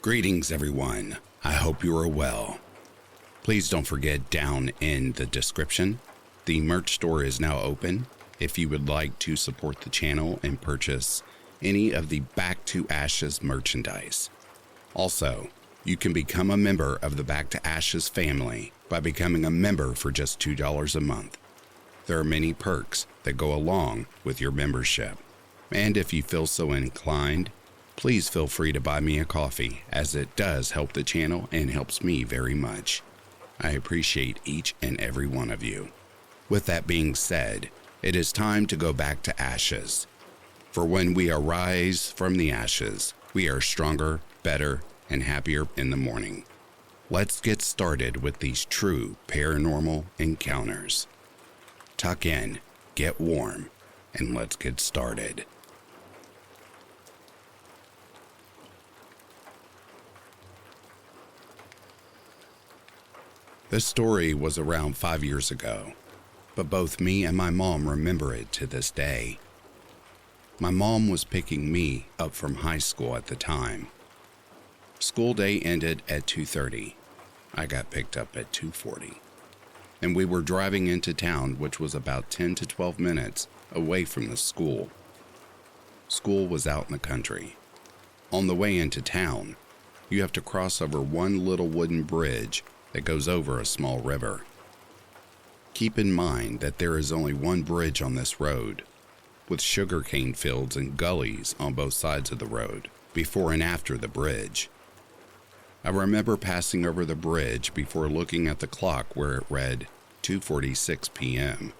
Greetings, everyone. I hope you are well. Please don't forget, down in the description, the merch store is now open. If you would like to support the channel and purchase any of the Back to Ashes merchandise. Also, you can become a member of the Back to Ashes family by becoming a member for just $2 a month. There are many perks that go along with your membership. And if you feel so inclined, please feel free to buy me a coffee, as it does help the channel and helps me very much. I appreciate each and every one of you. With that being said, it is time to go back to ashes. For when we arise from the ashes, we are stronger, better, and happier in the morning. Let's get started with these true paranormal encounters. Tuck in, get warm, and let's get started. This story was around 5 years ago, but both me and my mom remember it to this day. My mom was picking me up from high school at the time. School day ended at 2:30. I got picked up at 2:40. And we were driving into town, which was about 10 to 12 minutes away from the school. School was out in the country. On the way into town, you have to cross over one little wooden bridge that goes over a small river. Keep in mind that there is only one bridge on this road, with sugarcane fields and gullies on both sides of the road, before and after the bridge. I remember passing over the bridge before looking at the clock where it read 2:46 p.m.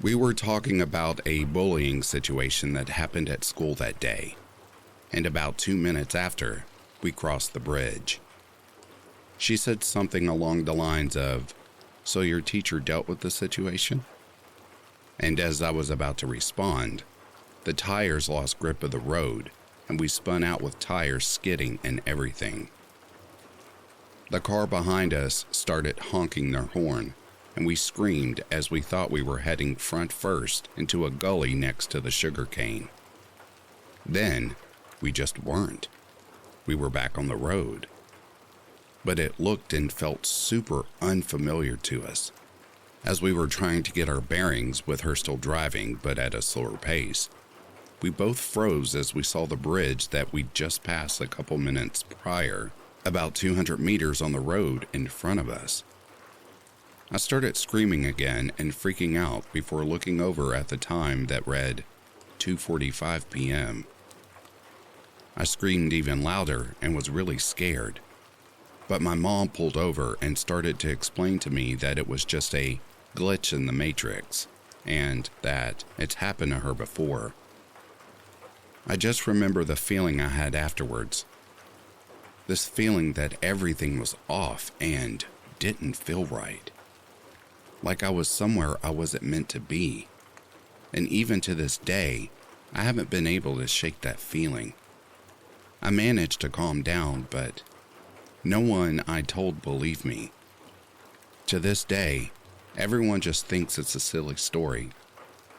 We were talking about a bullying situation that happened at school that day, and about 2 minutes after, we crossed the bridge. She said something along the lines of, "So your teacher dealt with the situation?" And as I was about to respond, the tires lost grip of the road and we spun out with tires skidding and everything. The car behind us started honking their horn, and we screamed as we thought we were heading front first into a gully next to the sugarcane. Then, we just weren't. We were back on the road. But it looked and felt super unfamiliar to us. As we were trying to get our bearings with her still driving, but at a slower pace, we both froze as we saw the bridge that we'd just passed a couple minutes prior, about 200 meters on the road in front of us. I started screaming again and freaking out before looking over at the time that read 2:45 p.m. I screamed even louder and was really scared. But my mom pulled over and started to explain to me that it was just a glitch in the matrix, and that it's happened to her before. I just remember the feeling I had afterwards. This feeling that everything was off and didn't feel right. Like I was somewhere I wasn't meant to be. And even to this day, I haven't been able to shake that feeling. I managed to calm down, but no one I told believed me. To this day, everyone just thinks it's a silly story,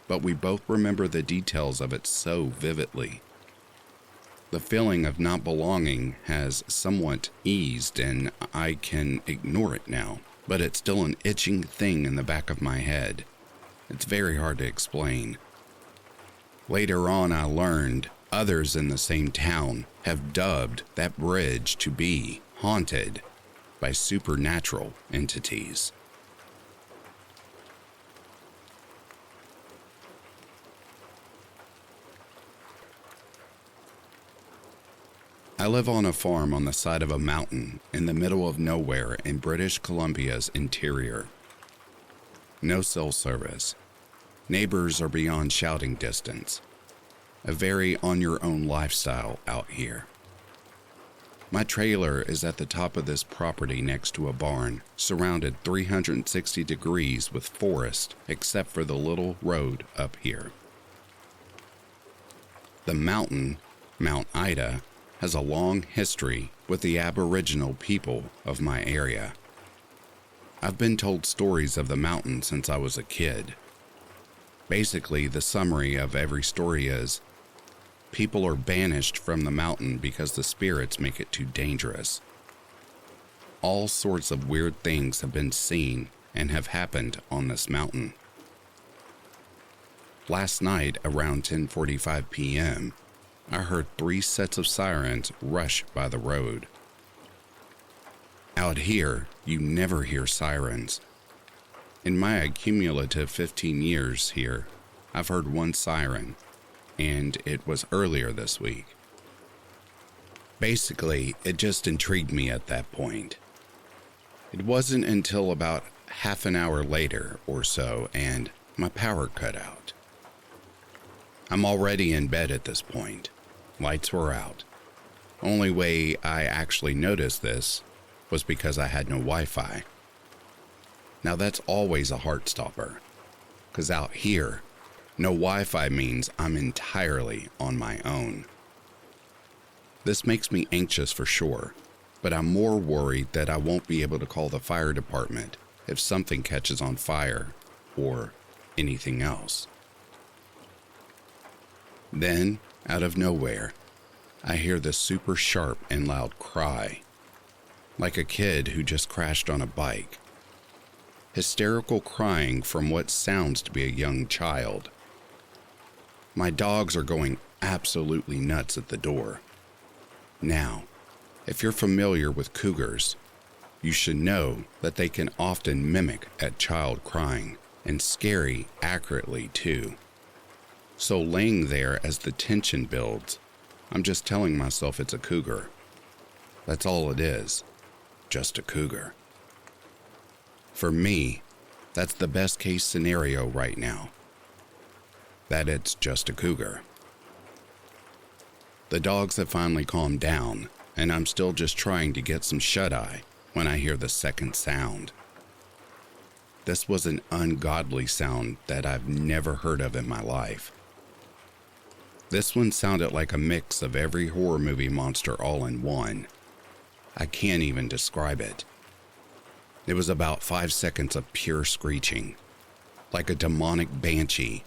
but we both remember the details of it so vividly. The feeling of not belonging has somewhat eased and I can ignore it now, but it's still an itching thing in the back of my head. It's very hard to explain. Later on, I learned others in the same town have dubbed that bridge to be haunted by supernatural entities. I live on a farm on the side of a mountain in the middle of nowhere in British Columbia's interior. No cell service. Neighbors are beyond shouting distance. A very on-your-own lifestyle out here. My trailer is at the top of this property next to a barn, surrounded 360 degrees with forest except for the little road up here. The mountain, Mount Ida, has a long history with the Aboriginal people of my area. I've been told stories of the mountain since I was a kid. Basically, the summary of every story is, People are banished from the mountain because the spirits make it too dangerous. All sorts of weird things have been seen and have happened on this mountain. Last night, around 10:45 p.m., I heard 3 sets of sirens rush by the road. Out here, you never hear sirens. In my cumulative 15 years here, I've heard 1 siren, and it was earlier this week. Basically, it just intrigued me at that point. It wasn't until about half an hour later or so, and my power cut out. I'm already in bed at this point. Lights were out. Only way I actually noticed this was because I had no Wi-Fi. Now that's always a heart stopper, because out here, no Wi-Fi means I'm entirely on my own. This makes me anxious for sure, but I'm more worried that I won't be able to call the fire department if something catches on fire or anything else. Then, out of nowhere, I hear this super sharp and loud cry, like a kid who just crashed on a bike. Hysterical crying from what sounds to be a young child. My dogs are going absolutely nuts at the door. Now, if you're familiar with cougars, you should know that they can often mimic a child crying, and scary accurately too. So laying there as the tension builds, I'm just telling myself it's a cougar. That's all it is, just a cougar. For me, that's the best case scenario right now. That it's just a cougar. The dogs have finally calmed down, and I'm still just trying to get some shut-eye when I hear the second sound. This was an ungodly sound that I've never heard of in my life. This one sounded like a mix of every horror movie monster all in one. I can't even describe it. It was about 5 seconds of pure screeching, like a demonic banshee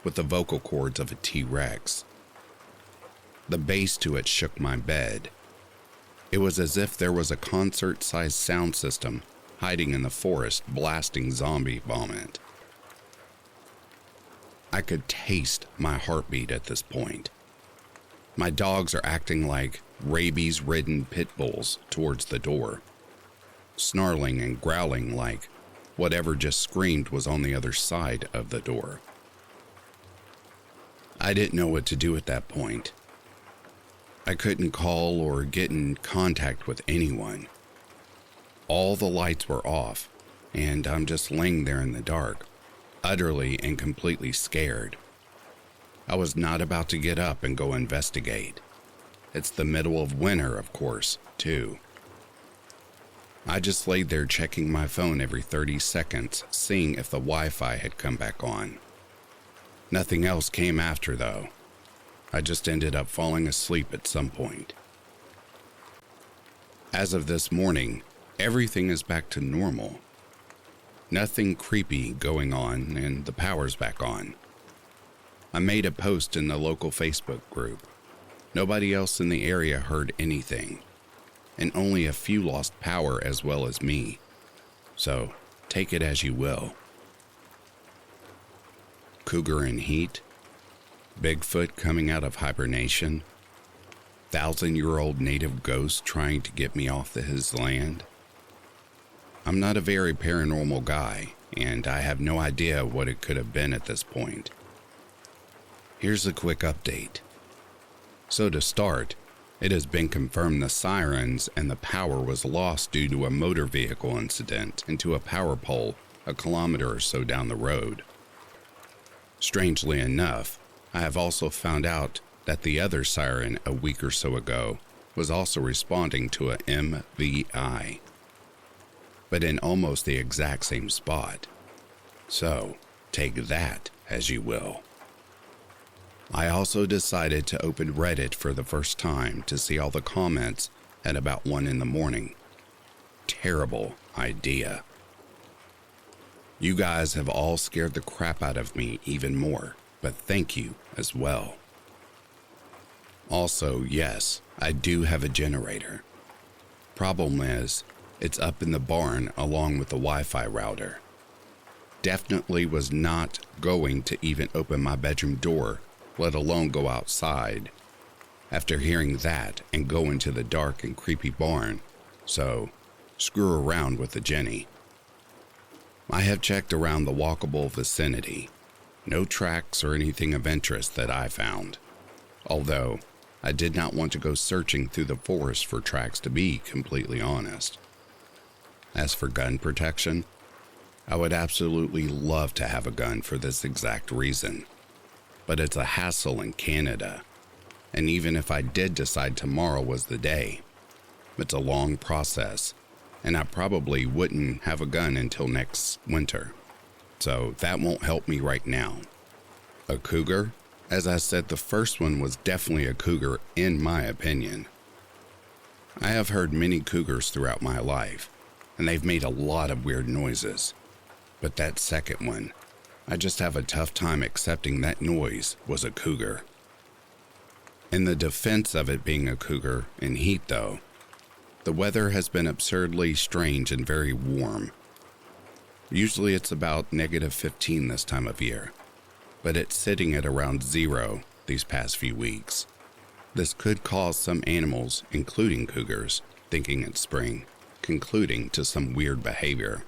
with the vocal cords of a T-Rex. The bass to it shook my bed. It was as if there was a concert-sized sound system hiding in the forest blasting zombie vomit. I could taste my heartbeat at this point. My dogs are acting like rabies-ridden pit bulls towards the door, snarling and growling like whatever just screamed was on the other side of the door. I didn't know what to do at that point. I couldn't call or get in contact with anyone. All the lights were off, and I'm just laying there in the dark, utterly and completely scared. I was not about to get up and go investigate. It's the middle of winter, of course, too. I just laid there checking my phone every 30 seconds, seeing if the Wi-Fi had come back on. Nothing else came after, though. I just ended up falling asleep at some point. As of this morning, everything is back to normal. Nothing creepy going on, and the power's back on. I made a post in the local Facebook group. Nobody else in the area heard anything, and only a few lost power as well as me. So, take it as you will. Cougar in heat, Bigfoot coming out of hibernation, 1,000-year-old native ghost trying to get me off his land. I'm not a very paranormal guy, and I have no idea what it could have been at this point. Here's a quick update. So to start, it has been confirmed the sirens and the power was lost due to a motor vehicle incident into a power pole a kilometer or so down the road. Strangely enough, I have also found out that the other siren a week or so ago was also responding to a MVI, but in almost the exact same spot. So, take that as you will. I also decided to open Reddit for the first time to see all the comments at about 1 in the morning. Terrible idea. You guys have all scared the crap out of me even more, but thank you as well. Also, yes, I do have a generator. Problem is, it's up in the barn along with the Wi-Fi router. Definitely was not going to even open my bedroom door, let alone go outside, after hearing that and go into the dark and creepy barn, so screw around with the Jenny. I have checked around the walkable vicinity. No tracks or anything of interest that I found, although I did not want to go searching through the forest for tracks, to be completely honest. As for gun protection, I would absolutely love to have a gun for this exact reason, but it's a hassle in Canada, and even if I did decide tomorrow was the day, it's a long process, and I probably wouldn't have a gun until next winter, so that won't help me right now. A cougar? As I said, the first one was definitely a cougar in my opinion. I have heard many cougars throughout my life, and they've made a lot of weird noises. But that second one, I just have a tough time accepting that noise was a cougar. In the defense of it being a cougar in heat though, the weather has been absurdly strange and very warm. Usually it's about -15 this time of year, but it's sitting at around 0 these past few weeks. This could cause some animals, including cougars, thinking it's spring, concluding to some weird behavior.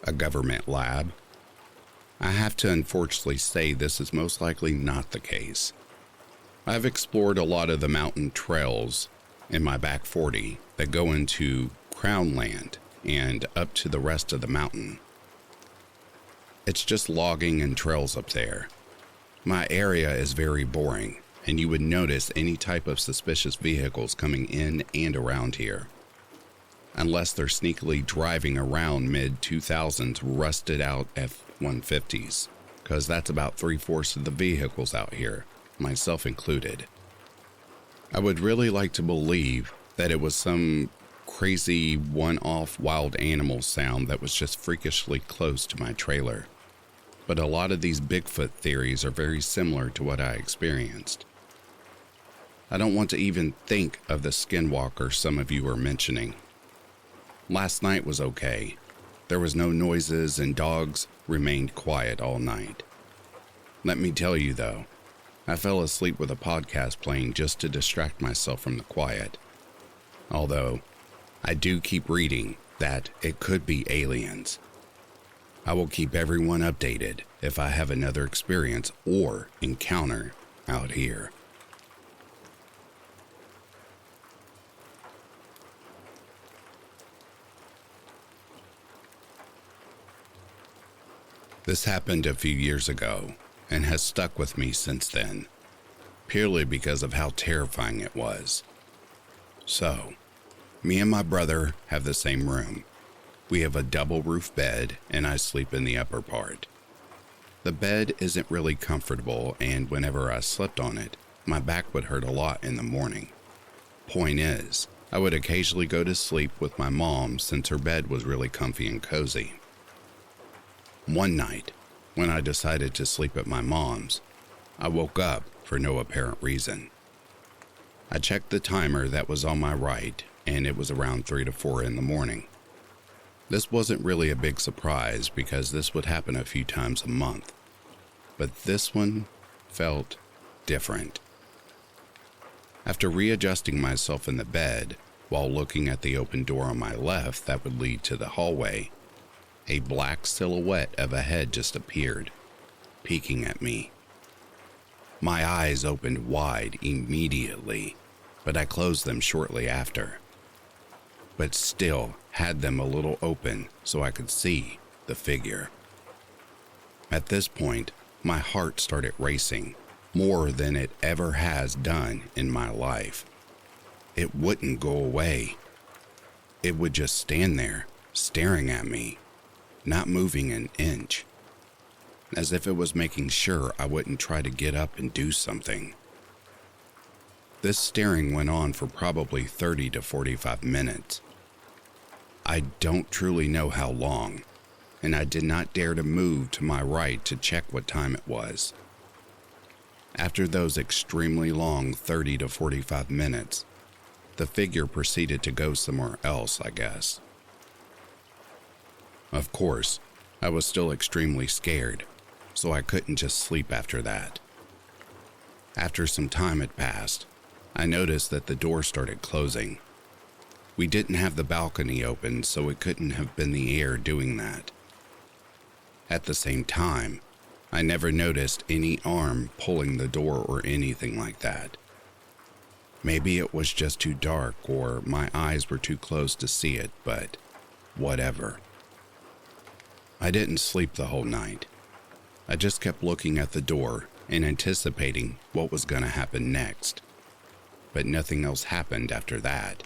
A government lab? I have to unfortunately say this is most likely not the case. I've explored a lot of the mountain trails in my back 40 that go into Crown Land and up to the rest of the mountain. It's just logging and trails up there. My area is very boring, and you would notice any type of suspicious vehicles coming in and around here. Unless they're sneakily driving around mid-2000s rusted out F-150s, because that's about 3/4 of the vehicles out here, myself included. I would really like to believe that it was some crazy one-off wild animal sound that was just freakishly close to my trailer. But a lot of these Bigfoot theories are very similar to what I experienced. I don't want to even think of the skinwalker some of you were mentioning. Last night was okay. There was no noises and dogs remained quiet all night. Let me tell you though, I fell asleep with a podcast playing just to distract myself from the quiet. Although, I do keep reading that it could be aliens. I will keep everyone updated if I have another experience or encounter out here. This happened a few years ago and has stuck with me since then, purely because of how terrifying it was. So, me and my brother have the same room. We have a double roof bed and I sleep in the upper part. The bed isn't really comfortable, and whenever I slept on it, my back would hurt a lot in the morning. Point is, I would occasionally go to sleep with my mom since her bed was really comfy and cozy. One night, when I decided to sleep at my mom's, I woke up for no apparent reason. I checked the timer that was on my right, and it was around 3 to 4 in the morning. This wasn't really a big surprise because this would happen a few times a month, but this one felt different. After readjusting myself in the bed while looking at the open door on my left that would lead to the hallway, a black silhouette of a head just appeared, peeking at me. My eyes opened wide immediately, but I closed them shortly after, but still had them a little open so I could see the figure. At this point, my heart started racing more than it ever has done in my life. It wouldn't go away. It would just stand there, staring at me, not moving an inch, as if it was making sure I wouldn't try to get up and do something. This staring went on for probably 30 to 45 minutes. I don't truly know how long, and I did not dare to move to my right to check what time it was. After those extremely long 30 to 45 minutes, the figure proceeded to go somewhere else, I guess. Of course, I was still extremely scared, so I couldn't just sleep after that. After some time had passed, I noticed that the door started closing. We didn't have the balcony open, so it couldn't have been the air doing that. At the same time, I never noticed any arm pulling the door or anything like that. Maybe it was just too dark or my eyes were too close to see it, but whatever. I didn't sleep the whole night. I just kept looking at the door and anticipating what was going to happen next. But nothing else happened after that.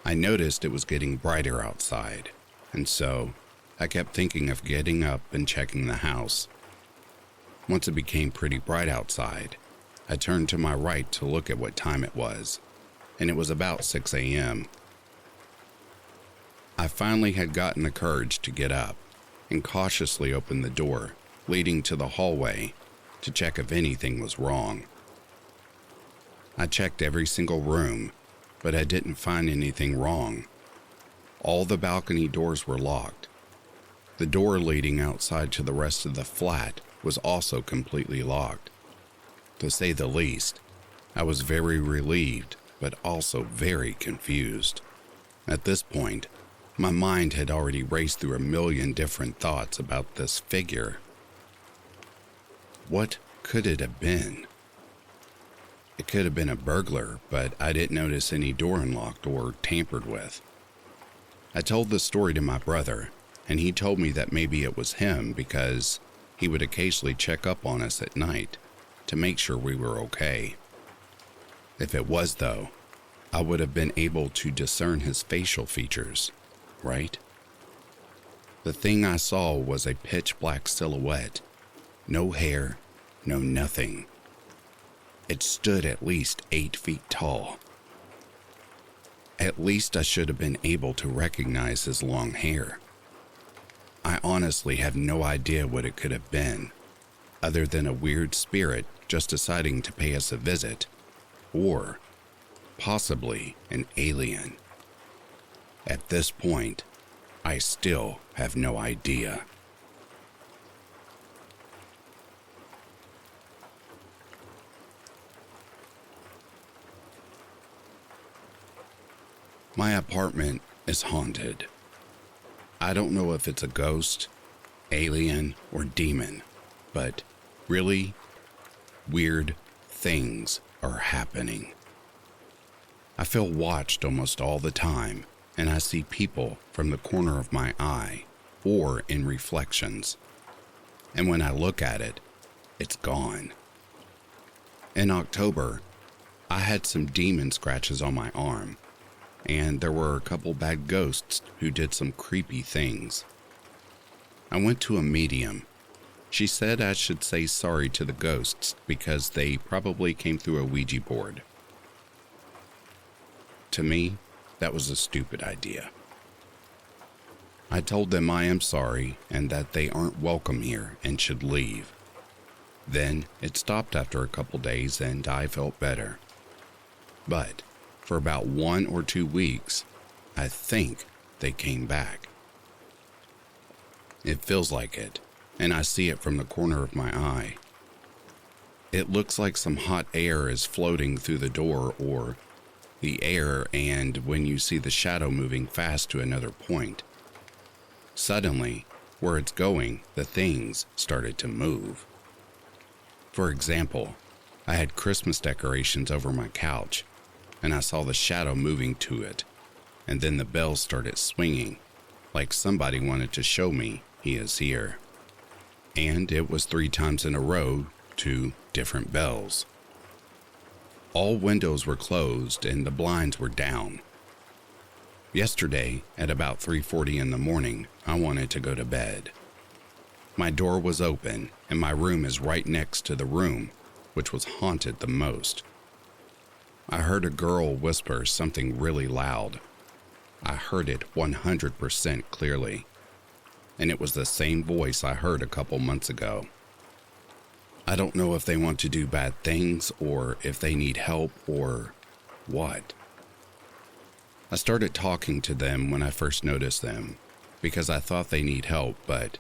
I noticed it was getting brighter outside, and so I kept thinking of getting up and checking the house. Once it became pretty bright outside, I turned to my right to look at what time it was, and it was about 6 a.m. I finally had gotten the courage to get up and cautiously open the door leading to the hallway to check if anything was wrong. I checked every single room, but I didn't find anything wrong. All the balcony doors were locked. The door leading outside to the rest of the flat was also completely locked. To say the least, I was very relieved, but also very confused. At this point, my mind had already raced through a million different thoughts about this figure. What could it have been? It could have been a burglar, but I didn't notice any door unlocked or tampered with. I told the story to my brother, and he told me that maybe it was him because he would occasionally check up on us at night to make sure we were okay. If it was, though, I would have been able to discern his facial features, right? The thing I saw was a pitch black silhouette. No hair, no nothing. It stood at least 8 feet tall. At least I should have been able to recognize his long hair. I honestly have no idea what it could have been, other than a weird spirit just deciding to pay us a visit, or possibly an alien. At this point, I still have no idea. My apartment is haunted. I don't know if it's a ghost, alien, or demon, but really weird things are happening. I feel watched almost all the time, and I see people from the corner of my eye or in reflections. And when I look at it, it's gone. In October, I had some demon scratches on my arm, and there were a couple bad ghosts who did some creepy things. I went to a medium. She said I should say sorry to the ghosts because they probably came through a Ouija board. To me, that was a stupid idea. I told them I am sorry and that they aren't welcome here and should leave. Then it stopped after a couple days and I felt better. But for about 1 or 2 weeks, I think they came back. It feels like it, and I see it from the corner of my eye. It looks like some hot air is floating through the door or the air, and when you see the shadow moving fast to another point. Suddenly, where it's going, the things started to move. For example, I had Christmas decorations over my couch, and I saw the shadow moving to it, and then the bells started swinging, like somebody wanted to show me he is here. And it was 3 times in a row, 2 different bells. All windows were closed and the blinds were down. Yesterday, at about 3:40 in the morning, I wanted to go to bed. My door was open, and my room is right next to the room, which was haunted the most. I heard a girl whisper something really loud. I heard it 100% clearly, and it was the same voice I heard a couple months ago. I don't know if they want to do bad things or if they need help or what. I started talking to them when I first noticed them because I thought they need help, but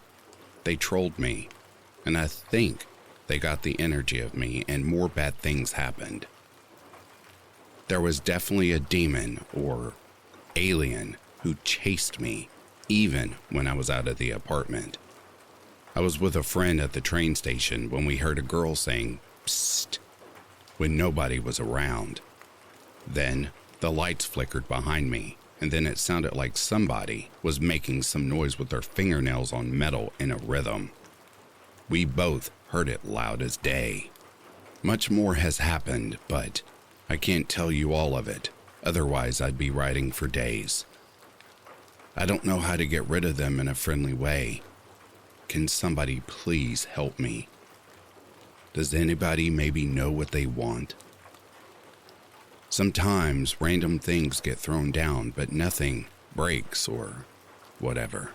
they trolled me, and I think they got the energy of me and more bad things happened. There was definitely a demon or alien who chased me even when I was out of the apartment. I was with a friend at the train station when we heard a girl saying, "Psst," when nobody was around. Then the lights flickered behind me, and then it sounded like somebody was making some noise with their fingernails on metal in a rhythm. We both heard it loud as day. Much more has happened, but I can't tell you all of it, otherwise I'd be writing for days. I don't know how to get rid of them in a friendly way. Can somebody please help me? Does anybody maybe know what they want? Sometimes random things get thrown down, but nothing breaks or whatever.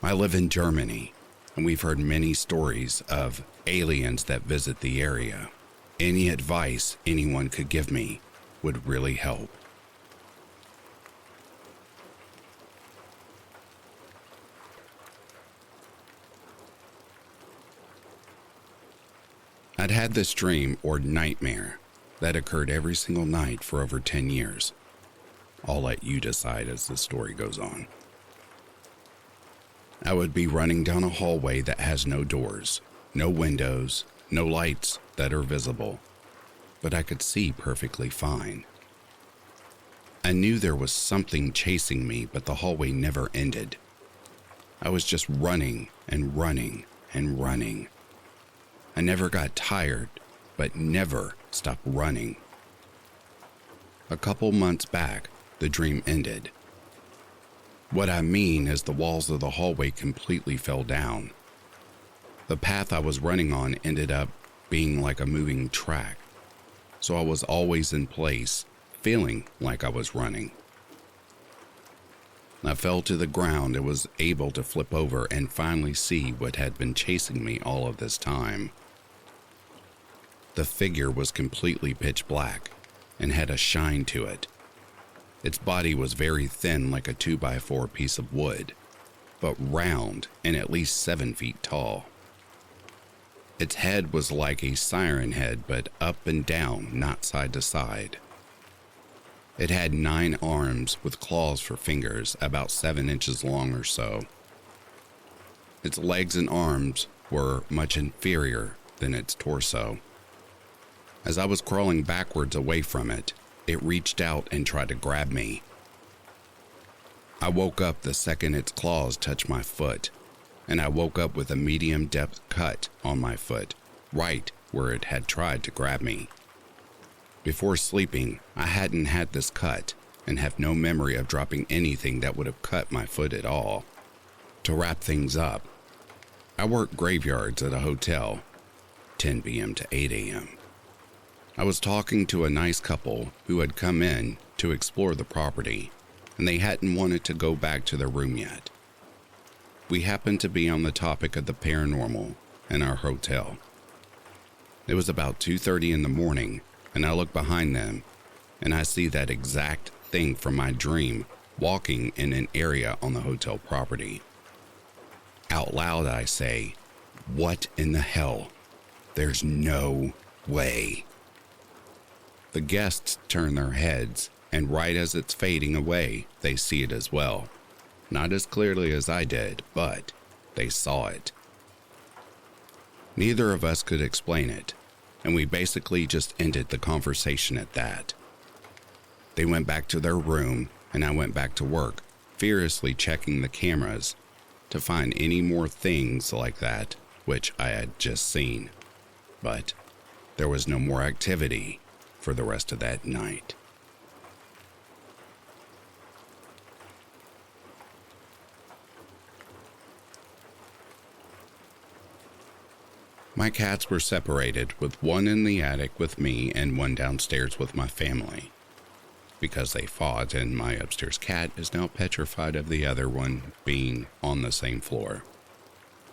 I live in Germany, and we've heard many stories of aliens that visit the area. Any advice anyone could give me would really help. I'd had this dream or nightmare that occurred every single night for over 10 years. I'll let you decide as the story goes on. I would be running down a hallway that has no doors, no windows, no lights that are visible, but I could see perfectly fine. I knew there was something chasing me, but the hallway never ended. I was just running and running and running. I never got tired, but never stopped running. A couple months back, the dream ended. What I mean is the walls of the hallway completely fell down. The path I was running on ended up being like a moving track, so I was always in place, feeling like I was running. I fell to the ground and was able to flip over and finally see what had been chasing me all of this time. The figure was completely pitch black and had a shine to it. Its body was very thin like a 2x4 piece of wood, but round and at least 7 feet tall. Its head was like a siren head, but up and down, not side to side. It had 9 arms with claws for fingers, about 7 inches long or so. Its legs and arms were much inferior than its torso. As I was crawling backwards away from it, it reached out and tried to grab me. I woke up the second its claws touched my foot, and I woke up with a medium-depth cut on my foot, right where it had tried to grab me. Before sleeping, I hadn't had this cut and have no memory of dropping anything that would have cut my foot at all. To wrap things up, I work graveyards at a hotel, 10 p.m. to 8 a.m. I was talking to a nice couple who had come in to explore the property, and they hadn't wanted to go back to their room yet. We happened to be on the topic of the paranormal in our hotel. It was about 2:30 in the morning, and I look behind them, and I see that exact thing from my dream walking in an area on the hotel property. Out loud I say, "What in the hell? There's no way." The guests turn their heads, and right as it's fading away, they see it as well. Not as clearly as I did, but they saw it. Neither of us could explain it, and we basically just ended the conversation at that. They went back to their room, and I went back to work, furiously checking the cameras to find any more things like that, which I had just seen. But there was no more activity for the rest of that night. My cats were separated, with one in the attic with me and one downstairs with my family, because they fought, and my upstairs cat is now petrified of the other one being on the same floor.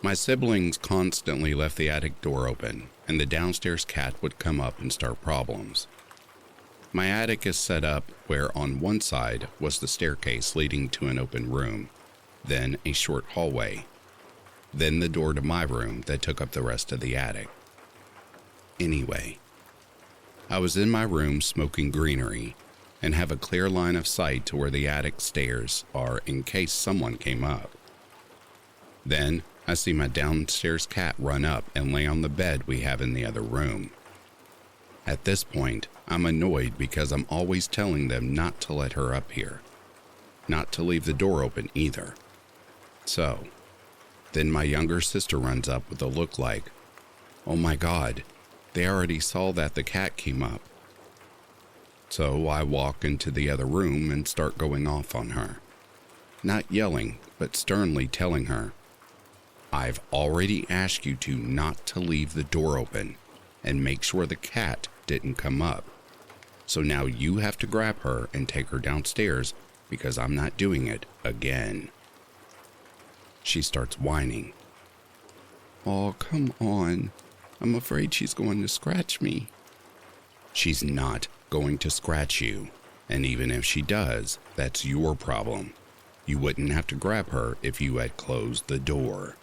My siblings constantly left the attic door open, and the downstairs cat would come up and start problems. My attic is set up where on one side was the staircase leading to an open room, then a short hallway, then the door to my room that took up the rest of the attic. Anyway, I was in my room smoking greenery and have a clear line of sight to where the attic stairs are in case someone came up. Then I see my downstairs cat run up and lay on the bed we have in the other room. At this point, I'm annoyed because I'm always telling them not to let her up here, not to leave the door open either. So, then my younger sister runs up with a look like, "Oh my God, they already saw that the cat came up." So I walk into the other room and start going off on her. Not yelling, but sternly telling her, "I've already asked you to not to leave the door open and make sure the cat didn't come up. So now you have to grab her and take her downstairs because I'm not doing it again." She starts whining. "Oh, come on. I'm afraid she's going to scratch me." She's not going to scratch you. And even if she does, that's your problem. You wouldn't have to grab her if you had closed the door.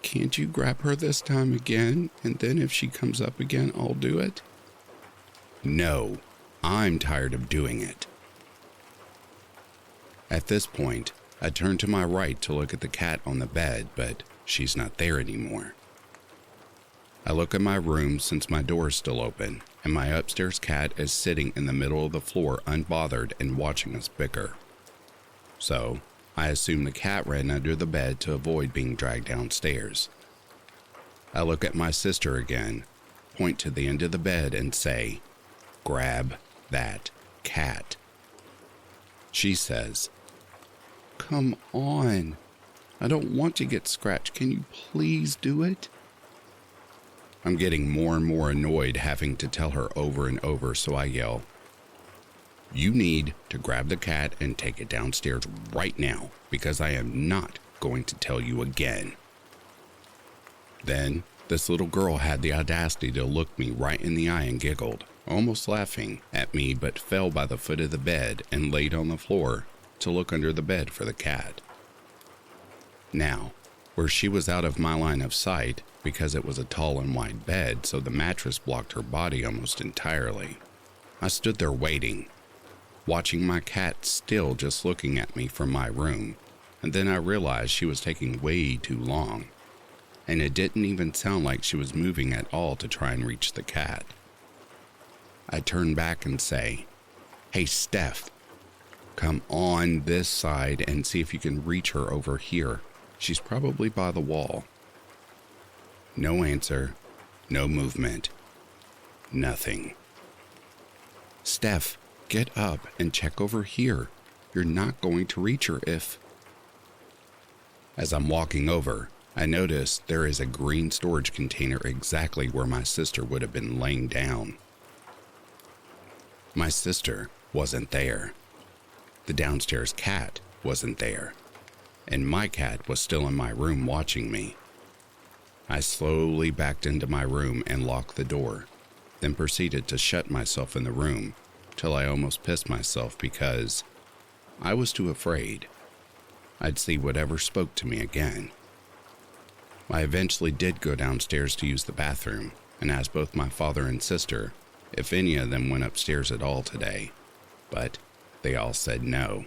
"Can't you grab her this time again? And then if she comes up again, I'll do it?" "No, I'm tired of doing it." At this point, I turn to my right to look at the cat on the bed, but she's not there anymore. I look at my room since my door is still open, and my upstairs cat is sitting in the middle of the floor unbothered and watching us bicker. So, I assume the cat ran under the bed to avoid being dragged downstairs. I look at my sister again, point to the end of the bed and say, "Grab that cat." She says, "Come on. I don't want to get scratched. Can you please do it?" I'm getting more and more annoyed having to tell her over and over, so I yell, "You need to grab the cat and take it downstairs right now, because I am not going to tell you again." Then, this little girl had the audacity to look me right in the eye and giggled, almost laughing at me, but fell by the foot of the bed and laid on the floor to look under the bed for the cat. Now, where she was out of my line of sight, because it was a tall and wide bed, so the mattress blocked her body almost entirely, I stood there waiting, watching my cat still just looking at me from my room, and then I realized she was taking way too long, and it didn't even sound like she was moving at all to try and reach the cat. I turn back and say, "Hey, Steph, come on this side and see if you can reach her over here. She's probably by the wall." No answer, no movement, nothing. "Steph, get up and check over here. You're not going to reach her if..." As I'm walking over, I notice there is a green storage container exactly where my sister would have been laying down. My sister wasn't there. The downstairs cat wasn't there. And my cat was still in my room watching me. I slowly backed into my room and locked the door, then proceeded to shut myself in the room till I almost pissed myself because I was too afraid I'd see whatever spoke to me again. I eventually did go downstairs to use the bathroom and asked both my father and sister if any of them went upstairs at all today, but they all said no.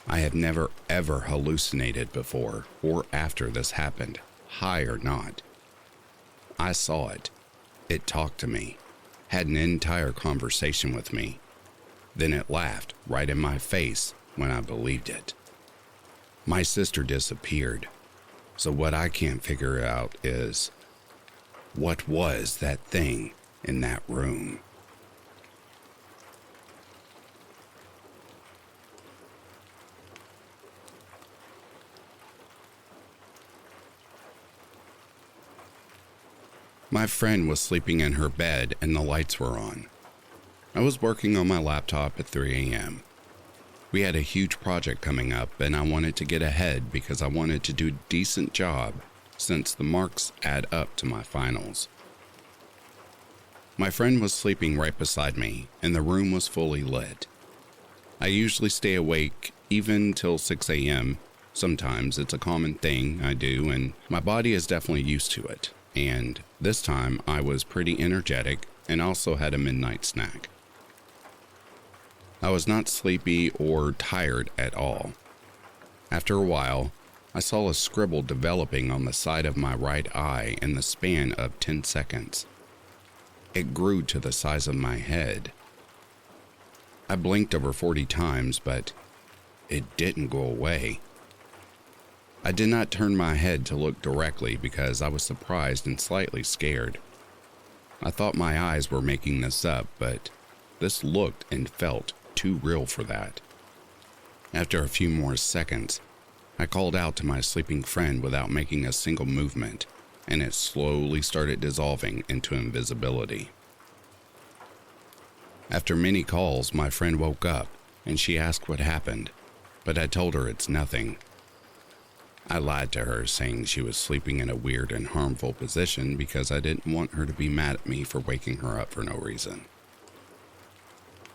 I have never ever hallucinated before or after this happened, high or not. I saw it. It talked to me, had an entire conversation with me. Then it laughed right in my face when I believed it. My sister disappeared, so what I can't figure out is, what was that thing in that room? My friend was sleeping in her bed and the lights were on. I was working on my laptop at 3 a.m. We had a huge project coming up, and I wanted to get ahead because I wanted to do a decent job since the marks add up to my finals. My friend was sleeping right beside me, and the room was fully lit. I usually stay awake even till 6 a.m. Sometimes it's a common thing I do, and my body is definitely used to it. And this time I was pretty energetic and also had a midnight snack. I was not sleepy or tired at all. After a while, I saw a scribble developing on the side of my right eye in the span of 10 seconds. It grew to the size of my head. I blinked over 40 times, but it didn't go away. I did not turn my head to look directly because I was surprised and slightly scared. I thought my eyes were making this up, but this looked and felt too real for that. After a few more seconds, I called out to my sleeping friend without making a single movement, and it slowly started dissolving into invisibility. After many calls, my friend woke up and she asked what happened, but I told her it's nothing. I lied to her, saying she was sleeping in a weird and harmful position because I didn't want her to be mad at me for waking her up for no reason.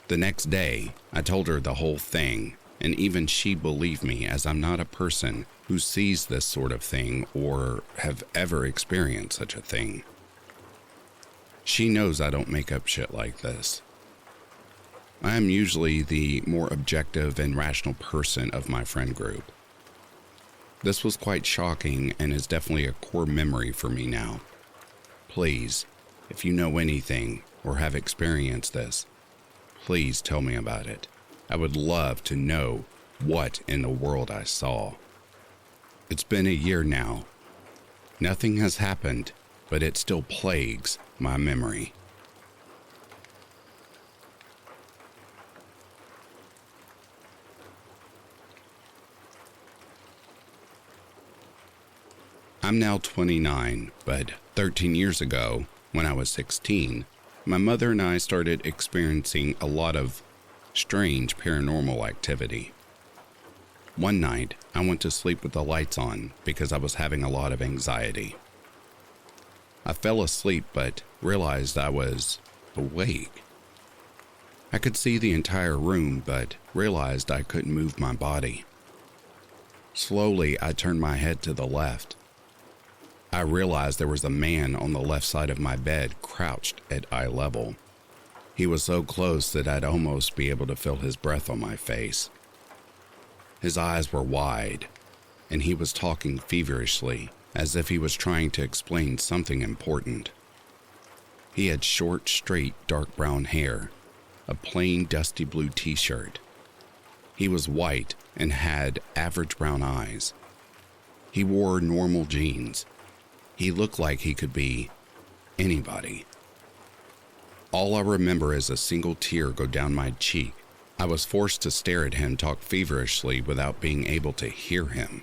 The next day, I told her the whole thing, and even she believed me, as I'm not a person who sees this sort of thing or have ever experienced such a thing. She knows I don't make up shit like this. I am usually the more objective and rational person of my friend group. This was quite shocking and is definitely a core memory for me now. Please, if you know anything or have experienced this, please tell me about it. I would love to know what in the world I saw. It's been a year now. Nothing has happened, but it still plagues my memory. I'm now 29, but 13 years ago, when I was 16, my mother and I started experiencing a lot of strange paranormal activity. One night, I went to sleep with the lights on because I was having a lot of anxiety. I fell asleep but realized I was awake. I could see the entire room but realized I couldn't move my body. Slowly, I turned my head to the left. I realized there was a man on the left side of my bed crouched at eye level. He was so close that I'd almost be able to feel his breath on my face. His eyes were wide, and he was talking feverishly, as if he was trying to explain something important. He had short, straight, dark brown hair, a plain, dusty blue t-shirt. He was white and had average brown eyes. He wore normal jeans. He looked like he could be anybody. All I remember is a single tear go down my cheek. I was forced to stare at him talk feverishly without being able to hear him.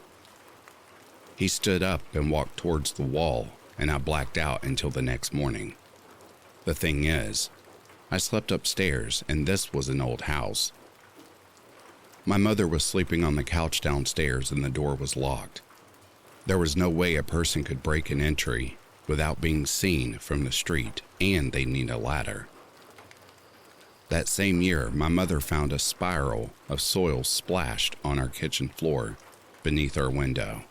He stood up and walked towards the wall, and I blacked out until the next morning. The thing is, I slept upstairs, and this was an old house. My mother was sleeping on the couch downstairs, and the door was locked. There was no way a person could break an entry without being seen from the street, and they need a ladder. That same year, my mother found a spiral of soil splashed on our kitchen floor beneath our window.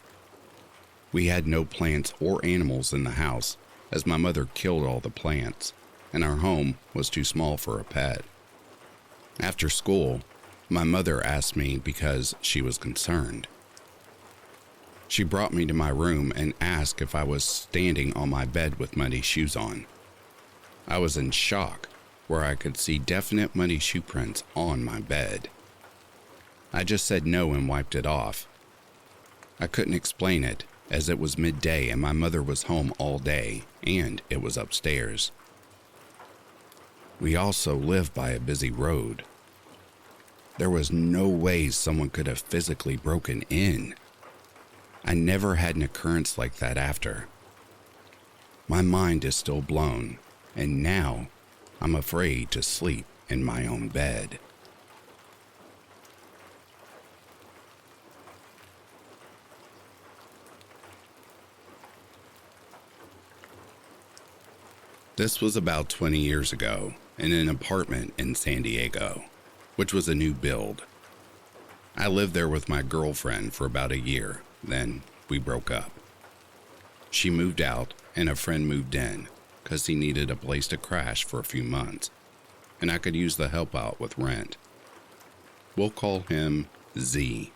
We had no plants or animals in the house, as my mother killed all the plants, and our home was too small for a pet. After school, my mother asked me because she was concerned. She brought me to my room and asked if I was standing on my bed with muddy shoes on. I was in shock, where I could see definite muddy shoe prints on my bed. I just said no and wiped it off. I couldn't explain it, as it was midday and my mother was home all day, and it was upstairs. We also lived by a busy road. There was no way someone could have physically broken in. I never had an occurrence like that after. My mind is still blown, and now I'm afraid to sleep in my own bed. This was about 20 years ago in an apartment in San Diego, which was a new build. I lived there with my girlfriend for about a year, then we broke up. She moved out and a friend moved in because he needed a place to crash for a few months, and I could use the help out with rent. We'll call him Z.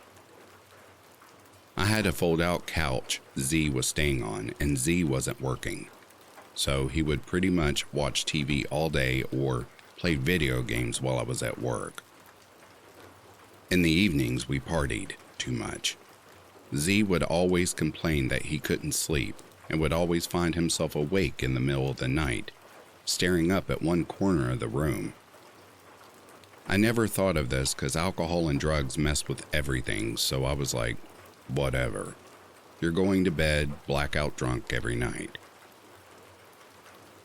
I had a fold-out couch Z was staying on, and Z wasn't working, so he would pretty much watch TV all day or play video games while I was at work. In the evenings, we partied too much. Z would always complain that he couldn't sleep and would always find himself awake in the middle of the night, staring up at one corner of the room. I never thought of this because alcohol and drugs mess with everything, so I was like, whatever. You're going to bed blackout drunk every night.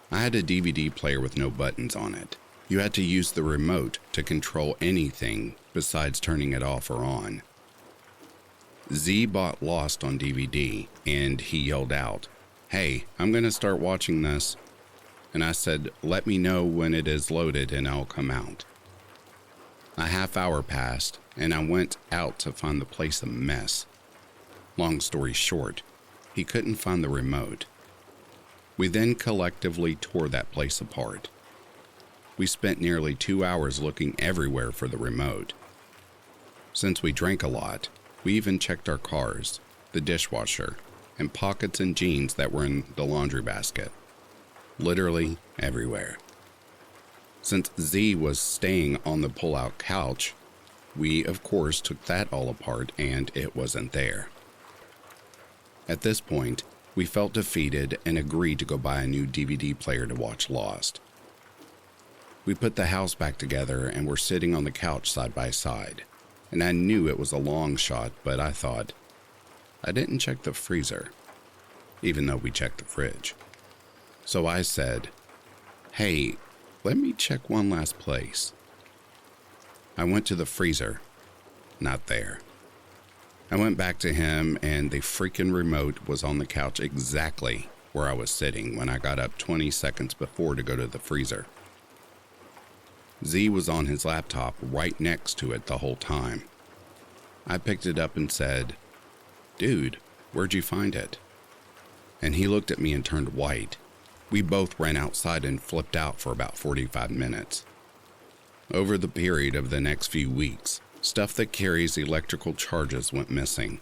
I had a DVD player with no buttons on it. You had to use the remote to control anything besides turning it off or on. Z bought Lost on DVD, and he yelled out, "Hey, I'm going to start watching this." And I said, "Let me know when it is loaded and I'll come out." A half hour passed, and I went out to find the place a mess. Long story short, he couldn't find the remote. We then collectively tore that place apart. We spent nearly 2 hours looking everywhere for the remote. Since we drank a lot, we even checked our cars, the dishwasher, and pockets and jeans that were in the laundry basket. Literally everywhere. Since Z was staying on the pull-out couch, we of course took that all apart and it wasn't there. At this point, we felt defeated and agreed to go buy a new DVD player to watch Lost. We put the house back together and were sitting on the couch side by side, and I knew it was a long shot, but I thought, I didn't check the freezer, even though we checked the fridge. So I said, "Hey, let me check one last place." I went to the freezer. Not there. I went back to him and the freaking remote was on the couch exactly where I was sitting when I got up 20 seconds before to go to the freezer. Z was on his laptop right next to it the whole time. I picked it up and said, "Dude, where'd you find it?" And he looked at me and turned white. We both ran outside and flipped out for about 45 minutes. Over the period of the next few weeks, stuff that carries electrical charges went missing.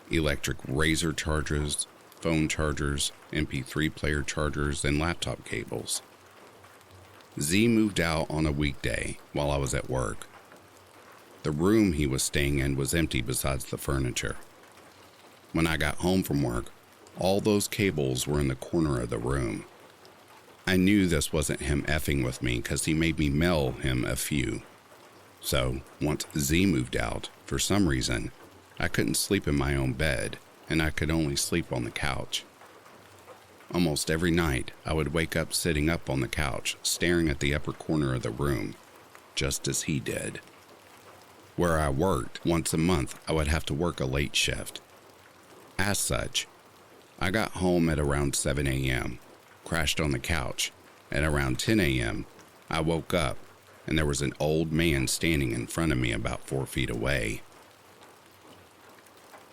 Electric razor chargers, phone chargers, MP3 player chargers, and laptop cables. Z moved out on a weekday while I was at work. The room he was staying in was empty besides the furniture. When I got home from work, all those cables were in the corner of the room. I knew this wasn't him effing with me because he made me mail him a few. So, once Z moved out, for some reason, I couldn't sleep in my own bed, and I could only sleep on the couch. Almost every night, I would wake up sitting up on the couch, staring at the upper corner of the room, just as he did. Where I worked, once a month, I would have to work a late shift. As such, I got home at around 7 a.m., crashed on the couch. At around 10 a.m., I woke up, and there was an old man standing in front of me about 4 feet away.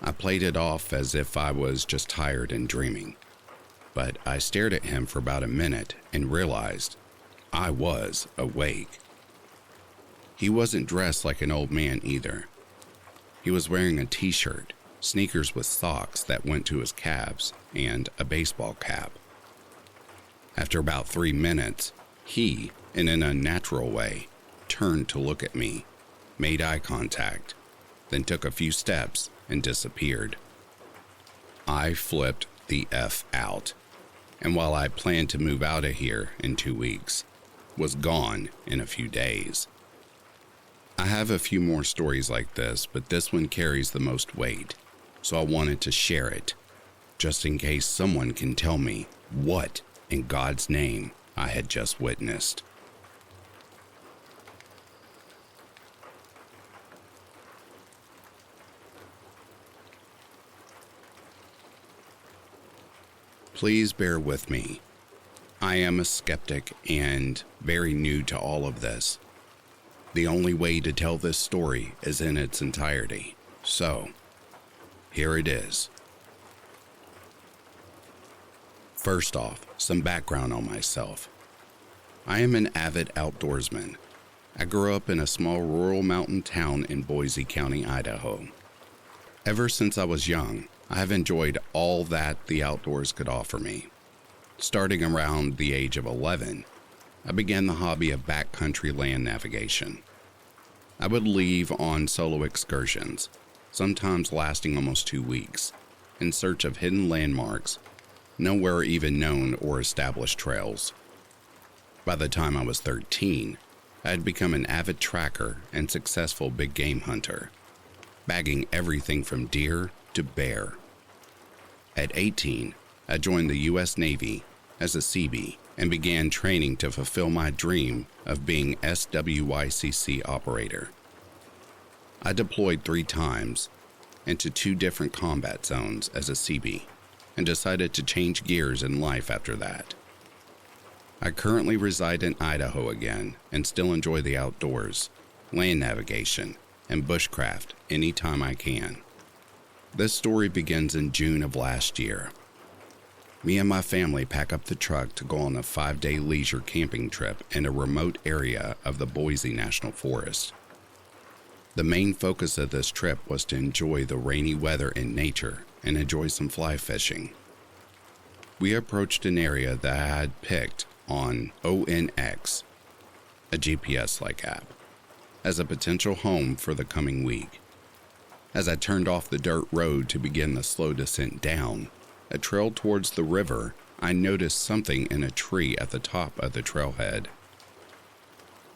I played it off as if I was just tired and dreaming, but I stared at him for about a minute and realized I was awake. He wasn't dressed like an old man either. He was wearing a t-shirt, sneakers with socks that went to his calves, and a baseball cap. After about 3 minutes, he, in an unnatural way, turned to look at me, made eye contact, then took a few steps and disappeared. I flipped the F out, and while I planned to move out of here in 2 weeks, was gone in a few days. I have a few more stories like this, but this one carries the most weight, so I wanted to share it, just in case someone can tell me what in God's name I had just witnessed. Please bear with me. I am a skeptic and very new to all of this. The only way to tell this story is in its entirety. So, here it is. First off, some background on myself. I am an avid outdoorsman. I grew up in a small rural mountain town in Boise County, Idaho. Ever since I was young, I have enjoyed all that the outdoors could offer me. Starting around the age of 11, I began the hobby of backcountry land navigation. I would leave on solo excursions, sometimes lasting almost 2 weeks, in search of hidden landmarks, nowhere even known or established trails. By the time I was 13, I had become an avid tracker and successful big game hunter, bagging everything from deer to bear. At 18, I joined the U.S. Navy as a Seabee and began training to fulfill my dream of being SWYCC operator. I deployed 3 times into 2 different combat zones as a Seabee and decided to change gears in life after that. I currently reside in Idaho again and still enjoy the outdoors, land navigation, and bushcraft anytime I can. This story begins in June of last year. Me and my family pack up the truck to go on a 5-day leisure camping trip in a remote area of the Boise National Forest. The main focus of this trip was to enjoy the rainy weather and nature and enjoy some fly fishing. We approached an area that I had picked on ONX, a GPS-like app, as a potential home for the coming week. As I turned off the dirt road to begin the slow descent down a trail towards the river, I noticed something in a tree at the top of the trailhead.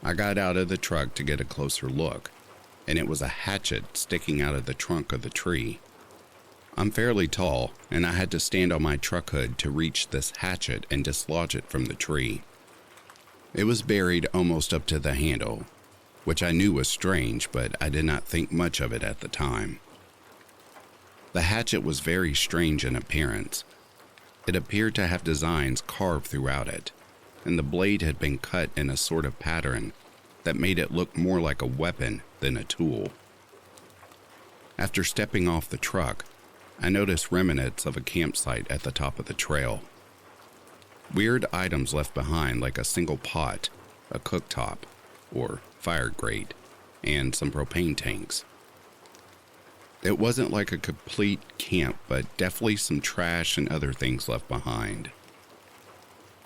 I got out of the truck to get a closer look, and it was a hatchet sticking out of the trunk of the tree. I'm fairly tall, and I had to stand on my truck hood to reach this hatchet and dislodge it from the tree. It was buried almost up to the handle, which I knew was strange, but I did not think much of it at the time. The hatchet was very strange in appearance. It appeared to have designs carved throughout it, and the blade had been cut in a sort of pattern that made it look more like a weapon than a tool. After stepping off the truck, I noticed remnants of a campsite at the top of the trail. Weird items left behind like a single pot, a cooktop, or fire grate, and some propane tanks. It wasn't like a complete camp, but definitely some trash and other things left behind.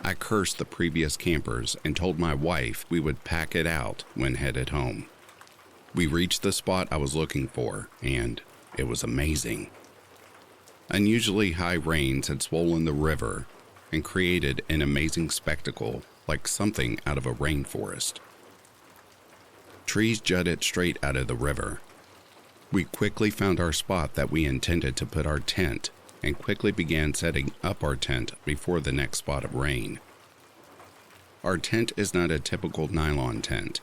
I cursed the previous campers and told my wife we would pack it out when headed home. We reached the spot I was looking for, and it was amazing. Unusually high rains had swollen the river and created an amazing spectacle like something out of a rainforest. Trees jutted straight out of the river. We quickly found our spot that we intended to put our tent and quickly began setting up our tent before the next spot of rain. Our tent is not a typical nylon tent.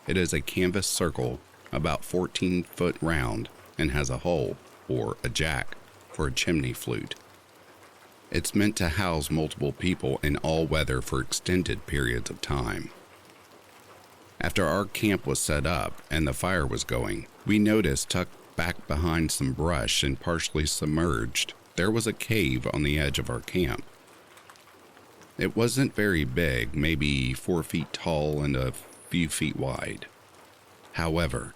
It is a canvas circle about 14 foot round and has a hole, or a jack, for a chimney flute. It's meant to house multiple people in all weather for extended periods of time. After our camp was set up and the fire was going, we noticed tucked back behind some brush and partially submerged, there was a cave on the edge of our camp. It wasn't very big, maybe 4 feet tall and a few feet wide. However,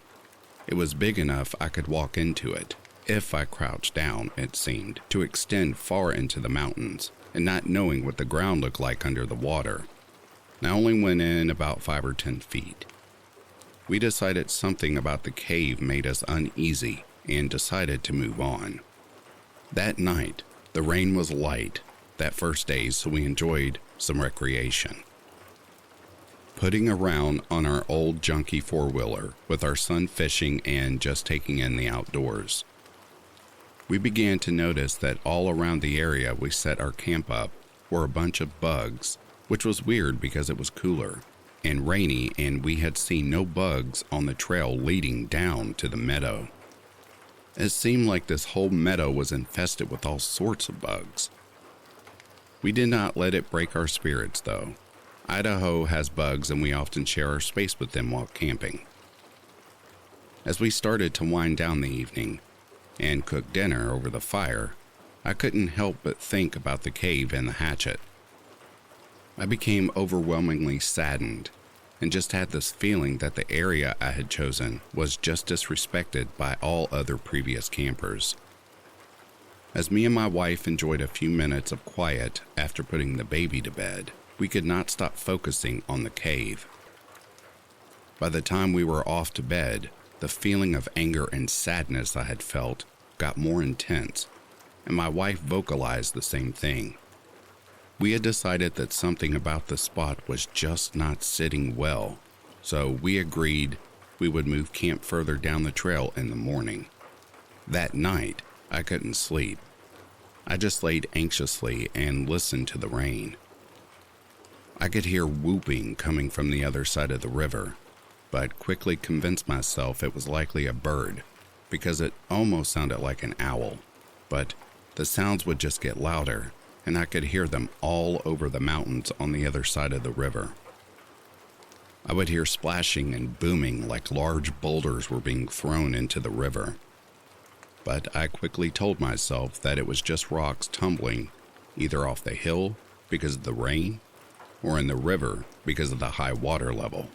it was big enough I could walk into it, if I crouched down, it seemed, to extend far into the mountains, and not knowing what the ground looked like under the water. I only went in about 5 or 10 feet. We decided something about the cave made us uneasy and decided to move on. That night, the rain was light that first day, so we enjoyed some recreation. Putting around on our old junky 4-wheeler with our son fishing and just taking in the outdoors. We began to notice that all around the area we set our camp up were a bunch of bugs, which was weird because it was cooler and rainy and we had seen no bugs on the trail leading down to the meadow. It seemed like this whole meadow was infested with all sorts of bugs. We did not let it break our spirits, though. Idaho has bugs, and we often share our space with them while camping. As we started to wind down the evening and cook dinner over the fire, I couldn't help but think about the cave and the hatchet. I became overwhelmingly saddened and just had this feeling that the area I had chosen was just disrespected by all other previous campers. As me and my wife enjoyed a few minutes of quiet after putting the baby to bed, we could not stop focusing on the cave. By the time we were off to bed, the feeling of anger and sadness I had felt got more intense, and my wife vocalized the same thing. We had decided that something about the spot was just not sitting well, so we agreed we would move camp further down the trail in the morning. That night, I couldn't sleep. I just laid anxiously and listened to the rain. I could hear whooping coming from the other side of the river, but quickly convinced myself it was likely a bird because it almost sounded like an owl, but the sounds would just get louder, and I could hear them all over the mountains on the other side of the river. I would hear splashing and booming like large boulders were being thrown into the river. But I quickly told myself that it was just rocks tumbling either off the hill because of the rain or in the river because of the high water level.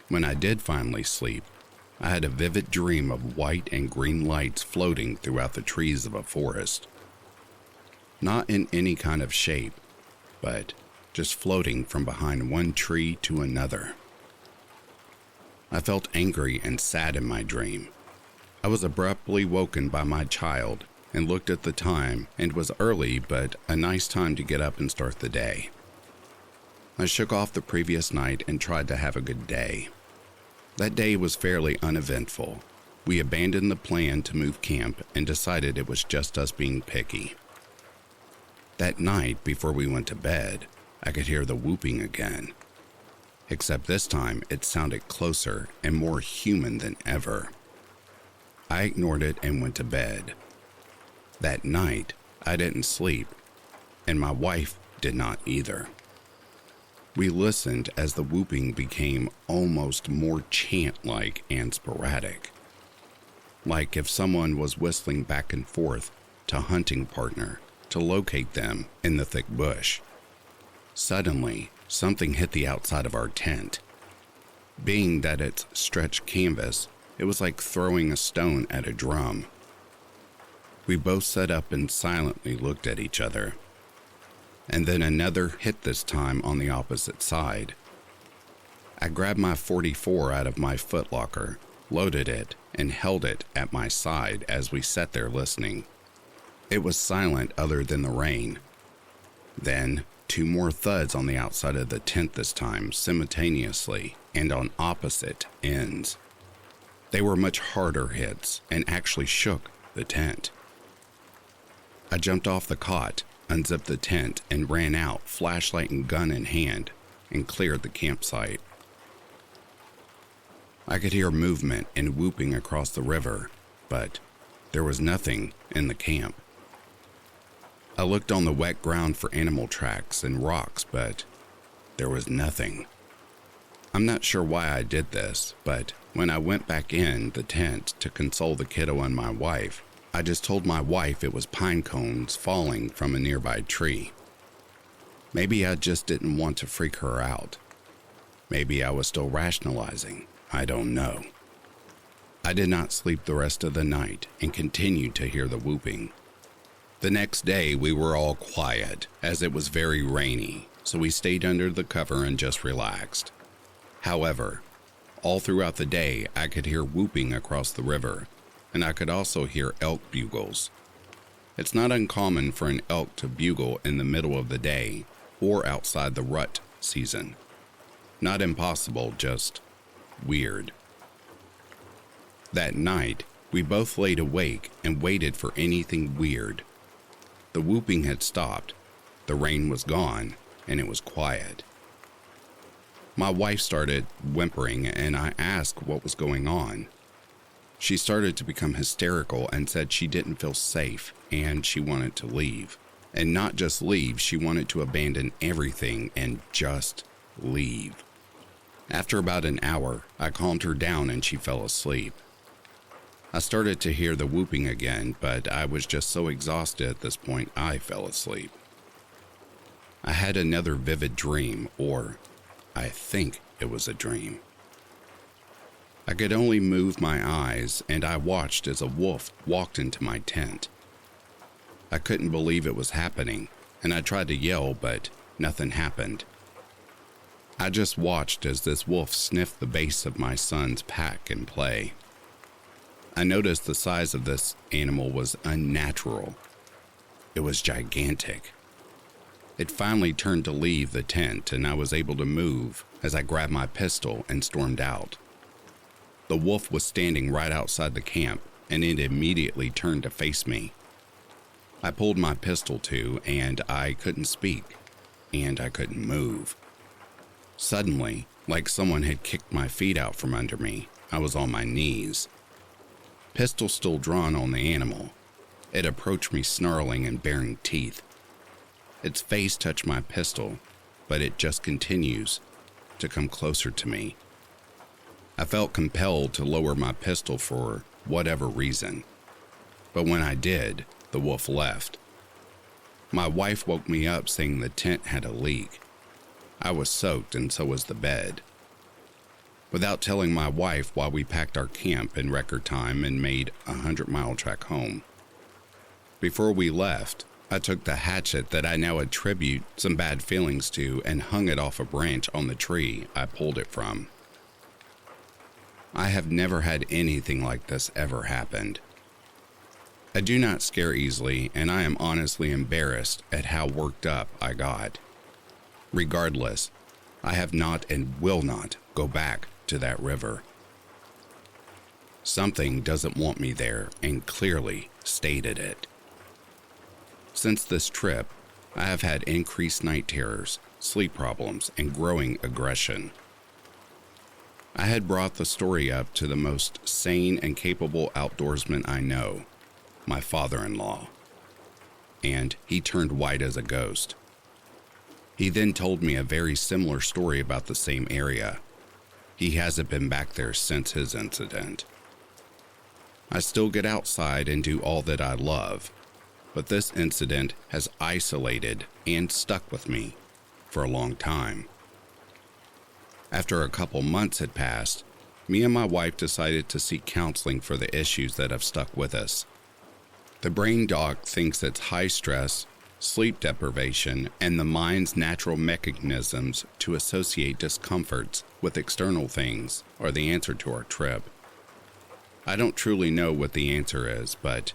When I did finally sleep, I had a vivid dream of white and green lights floating throughout the trees of a forest. Not in any kind of shape, but just floating from behind one tree to another. I felt angry and sad in my dream. I was abruptly woken by my child and looked at the time and was early but a nice time to get up and start the day. I shook off the previous night and tried to have a good day. That day was fairly uneventful. We abandoned the plan to move camp and decided it was just us being picky. That night, before we went to bed, I could hear the whooping again. Except this time, it sounded closer and more human than ever. I ignored it and went to bed. That night, I didn't sleep, and my wife did not either. We listened as the whooping became almost more chant-like and sporadic. Like if someone was whistling back and forth to a hunting partner to locate them in the thick bush. Suddenly, something hit the outside of our tent. Being that it's stretched canvas, it was like throwing a stone at a drum. We both sat up and silently looked at each other. And then another hit, this time on the opposite side. I grabbed my .44 out of my footlocker, loaded it, and held it at my side as we sat there listening. It was silent other than the rain. Then, 2 more thuds on the outside of the tent, this time simultaneously and on opposite ends. They were much harder hits and actually shook the tent. I jumped off the cot, unzipped the tent, and ran out, flashlight and gun in hand, and cleared the campsite. I could hear movement and whooping across the river, but there was nothing in the camp. I looked on the wet ground for animal tracks and rocks, but there was nothing. I'm not sure why I did this, but when I went back in the tent to console the kiddo and my wife, I just told my wife it was pine cones falling from a nearby tree. Maybe I just didn't want to freak her out. Maybe I was still rationalizing. I don't know. I did not sleep the rest of the night and continued to hear the whooping. The next day we were all quiet as it was very rainy, so we stayed under the cover and just relaxed. However, all throughout the day I could hear whooping across the river, and I could also hear elk bugles. It's not uncommon for an elk to bugle in the middle of the day or outside the rut season. Not impossible, just weird. That night, we both laid awake and waited for anything weird. The whooping had stopped, the rain was gone, and it was quiet. My wife started whimpering, and I asked what was going on. She started to become hysterical and said she didn't feel safe and she wanted to leave. And not just leave, she wanted to abandon everything and just leave. After about an hour, I calmed her down and she fell asleep. I started to hear the whooping again, but I was just so exhausted at this point I fell asleep. I had another vivid dream, or I think it was a dream. I could only move my eyes, and I watched as a wolf walked into my tent. I couldn't believe it was happening, and I tried to yell, but nothing happened. I just watched as this wolf sniffed the base of my son's pack and play. I noticed the size of this animal was unnatural. It was gigantic. It finally turned to leave the tent, and I was able to move as I grabbed my pistol and stormed out. The wolf was standing right outside the camp, and it immediately turned to face me. I pulled my pistol too, and I couldn't speak, and I couldn't move. Suddenly, like someone had kicked my feet out from under me, I was on my knees. Pistol still drawn on the animal. It approached me snarling and baring teeth. Its face touched my pistol, but it just continues to come closer to me. I felt compelled to lower my pistol for whatever reason, but when I did, the wolf left. My wife woke me up saying the tent had a leak. I was soaked and so was the bed. Without telling my wife why we packed our camp in record time and made a 100-mile trek home. Before we left, I took the hatchet that I now attribute some bad feelings to and hung it off a branch on the tree I pulled it from. I have never had anything like this ever happened. I do not scare easily, and I am honestly embarrassed at how worked up I got. Regardless, I have not and will not go back to that river. Something doesn't want me there and clearly stated it. Since this trip, I have had increased night terrors, sleep problems, and growing aggression. I had brought the story up to the most sane and capable outdoorsman I know, my father-in-law, and he turned white as a ghost. He then told me a very similar story about the same area. He hasn't been back there since his incident. I still get outside and do all that I love, but this incident has isolated and stuck with me for a long time. After a couple months had passed, me and my wife decided to seek counseling for the issues that have stuck with us. The brain doc thinks it's high stress, sleep deprivation, and the mind's natural mechanisms to associate discomforts with external things are the answer to our trip. I don't truly know what the answer is, but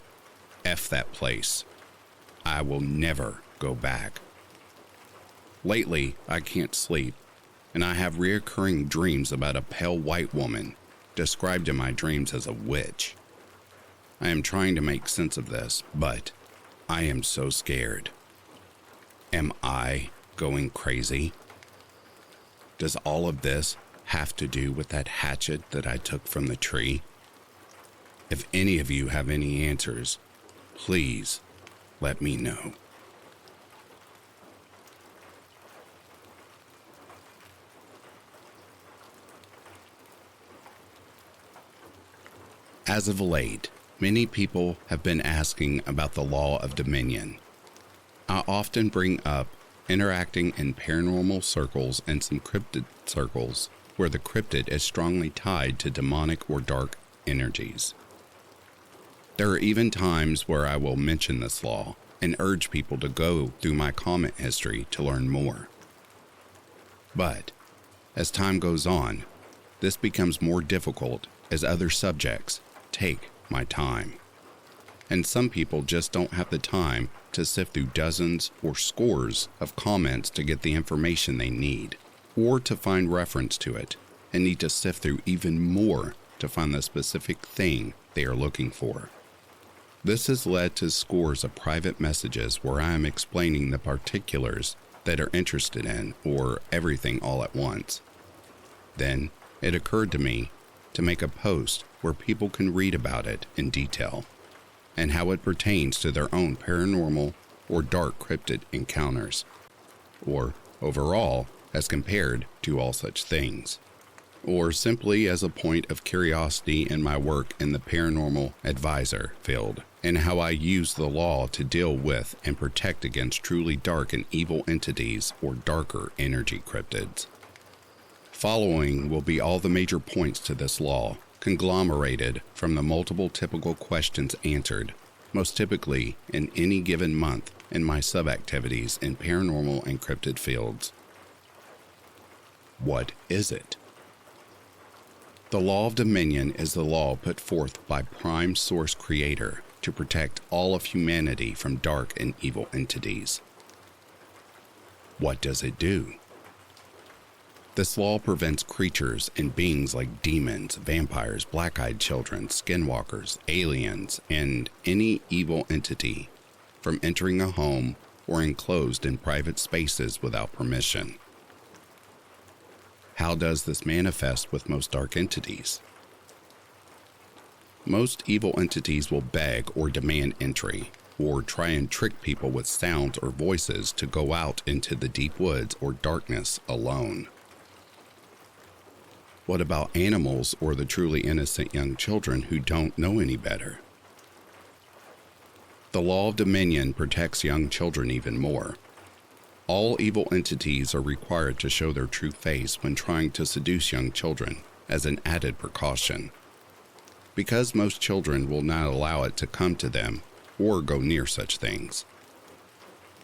F that place. I will never go back. Lately, I can't sleep, and I have reoccurring dreams about a pale white woman, described in my dreams as a witch. I am trying to make sense of this, but I am so scared. Am I going crazy? Does all of this have to do with that hatchet that I took from the tree? If any of you have any answers, please let me know. As of late, many people have been asking about the law of dominion. I often bring up interacting in paranormal circles and some cryptid circles where the cryptid is strongly tied to demonic or dark energies. There are even times where I will mention this law and urge people to go through my comment history to learn more. But as time goes on, this becomes more difficult as other subjects take my time. And some people just don't have the time to sift through dozens or scores of comments to get the information they need, or to find reference to it, and need to sift through even more to find the specific thing they are looking for. This has led to scores of private messages where I am explaining the particulars that are interested in, or everything all at once. Then it occurred to me to make a post where people can read about it in detail, and how it pertains to their own paranormal or dark cryptid encounters, or overall as compared to all such things, or simply as a point of curiosity in my work in the paranormal advisor field and how I use the law to deal with and protect against truly dark and evil entities or darker energy cryptids. Following will be all the major points to this law, conglomerated from the multiple typical questions answered, most typically in any given month in my sub-activities in paranormal and cryptid fields. What is it? The law of dominion is the law put forth by Prime Source Creator to protect all of humanity from dark and evil entities. What does it do? This law prevents creatures and beings like demons, vampires, black-eyed children, skinwalkers, aliens, and any evil entity from entering a home or enclosed in private spaces without permission. How does this manifest with most dark entities? Most evil entities will beg or demand entry, or try and trick people with sounds or voices to go out into the deep woods or darkness alone. What about animals or the truly innocent young children who don't know any better? The law of dominion protects young children even more. All evil entities are required to show their true face when trying to seduce young children as an added precaution, because most children will not allow it to come to them or go near such things.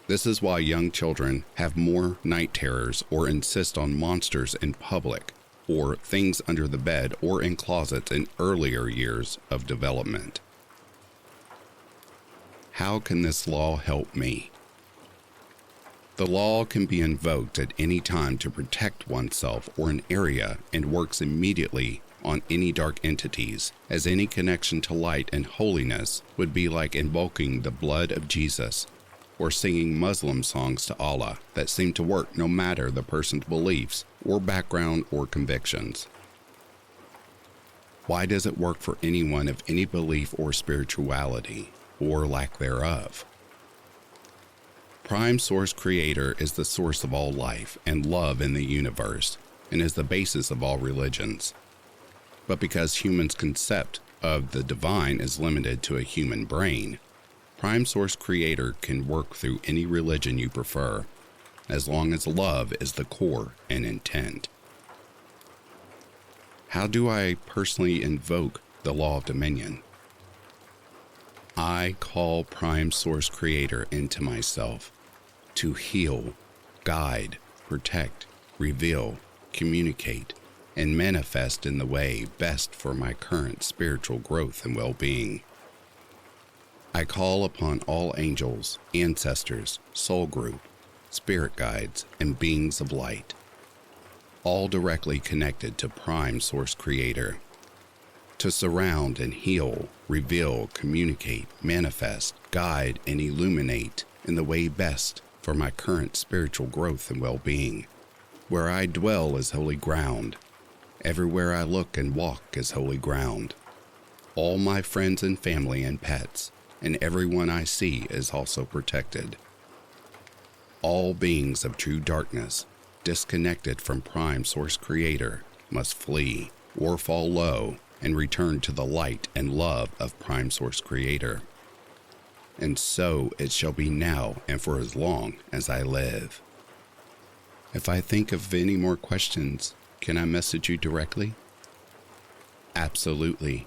This is why young children have more night terrors or insist on monsters in public or things under the bed or in closets in earlier years of development. How can this law help me? The law can be invoked at any time to protect oneself or an area and works immediately on any dark entities, as any connection to light and holiness would be like invoking the blood of Jesus or singing Muslim songs to Allah that seem to work no matter the person's beliefs or background or convictions. Why does it work for anyone of any belief or spirituality, or lack thereof? Prime Source Creator is the source of all life and love in the universe, and is the basis of all religions. But because humans' concept of the divine is limited to a human brain, Prime Source Creator can work through any religion you prefer, as long as love is the core and intent. How do I personally invoke the law of dominion? I call Prime Source Creator into myself to heal, guide, protect, reveal, communicate, and manifest in the way best for my current spiritual growth and well-being. I call upon all angels, ancestors, soul group, spirit guides, and beings of light, all directly connected to Prime Source Creator, to surround and heal, reveal, communicate, manifest, guide, and illuminate in the way best for my current spiritual growth and well-being. Where I dwell is holy ground. Everywhere I look and walk is holy ground. All my friends and family and pets, and everyone I see is also protected. All beings of true darkness, disconnected from Prime Source Creator, must flee or fall low and return to the light and love of Prime Source Creator. And so it shall be now and for as long as I live. If I think of any more questions, can I message you directly? Absolutely.